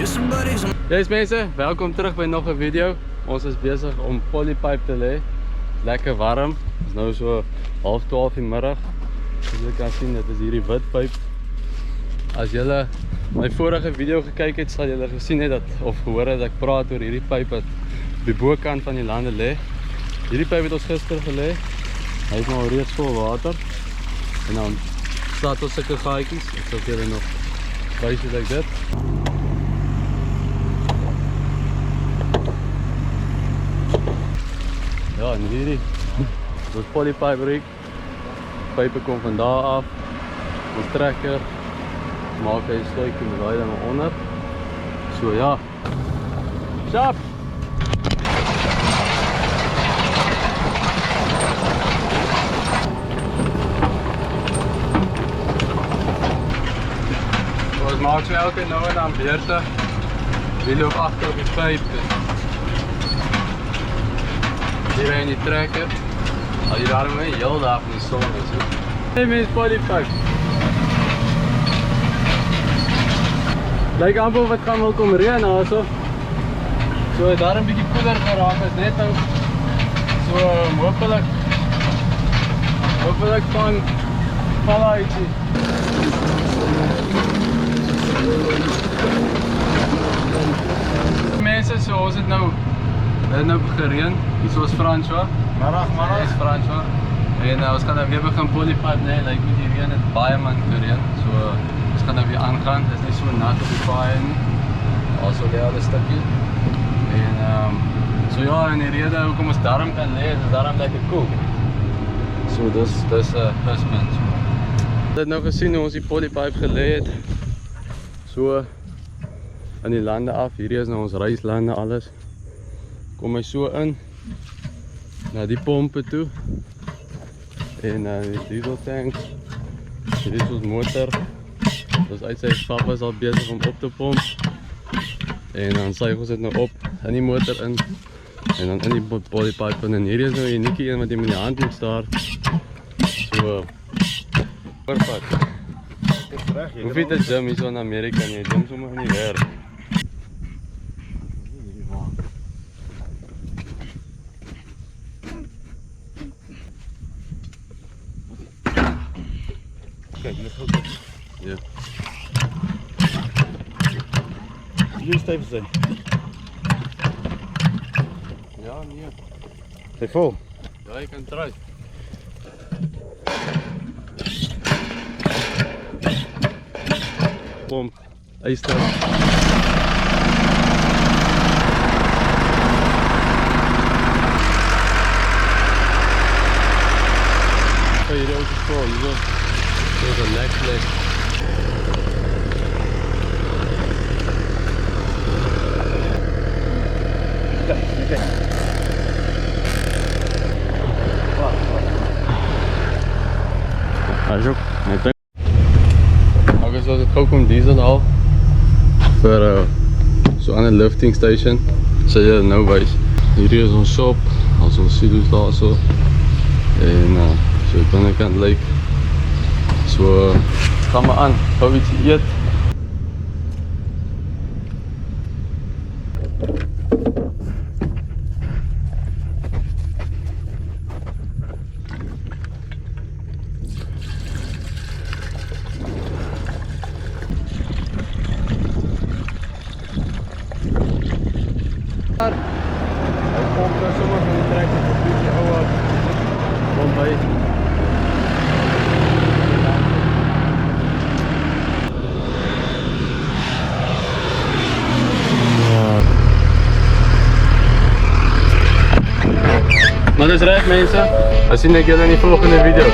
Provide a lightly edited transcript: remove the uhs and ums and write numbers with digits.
Yes mense, welkom terug by nog 'n video. Ons is besig om polypipe te lê. Lekker warm. Dit is nou so 11:30 die middag. Soos julle kan sien, dit is hierdie wit pyp. As julle my vorige video gekyk het, sal julle gesien het dat of gehoor het ek praat oor hierdie pyp wat op die bokant van die lande lê. Hierdie pyp het ons gister gelê. Hy is nou reeds vol water. En dan staat ons sulke gaatjies. Ek sal julle nog wys hoe lyk dit. Ja, en hierdie is polypipe rig. Pype kom van daar af. Ons trekker maak hy 'n sluitjie met daai ding onder. So ja. Sharp. Ons maak so elke nou en dan beurte. Die loop agter op die pyp. Hier in die trekker. Al jy daarom een heel dag in die son is. Hey mens, polypipe. Lyk amper wat gaan wel kom reën also. So daar 'n bietjie koeler geraak is net nou. So hopelik val hy ietsie. Mense, so ons het nou gereën. Hier is François. Middag. Dis François. En ons gaan nou weer begin polypipe lê. Lyk met die reën het baie man gereën. So ons gaan nou weer aangaan. Dit is nie so nat op die paai nie. Also lê al 'n stukkie. En so ja, en die rede hoekom ons daarom kan lê, is daarom lekker koel. So dis pluspunt. Ons het nou gesien hoe ons die polypipe gelê het. So aan die lande af. Hierdie is nou ons reislande alles. Kom hy so in na die pompe toe en die diesel tanks. Hier is ons motor. Dus uit sy stap is al besig om op te pomp. En dan suig ons dit nou op in die motor in en dan in die polypipe in. En hierdie is nou 'n uniekie een wat jy met die hand moet staar. So perfek. Hoef jy te gym hier so in Amerika nie, jy gym sommer in die werk. Kijk, dit gaat goed. Ja. Jullie steven zijn. Ja, nee. Hij vol. Ja, je kan try. Pomp, ijster. Hier ook is vol, hier is een lekvlek. Kijk. Hij is ook. Ook zoals het ook om diesel al. Voor zo'n een lifting station. Zal je dat nou wijs. Hier is ons shop. Als ons silo's daar zo. En zo aan de binnenkant lyk. So gaan maar aan, gou ietsie eet. Hy pomp nou sommer van die trekker op die ouwe pomp by. Maar dis reg mense, ons sien ek julle in die volgende video.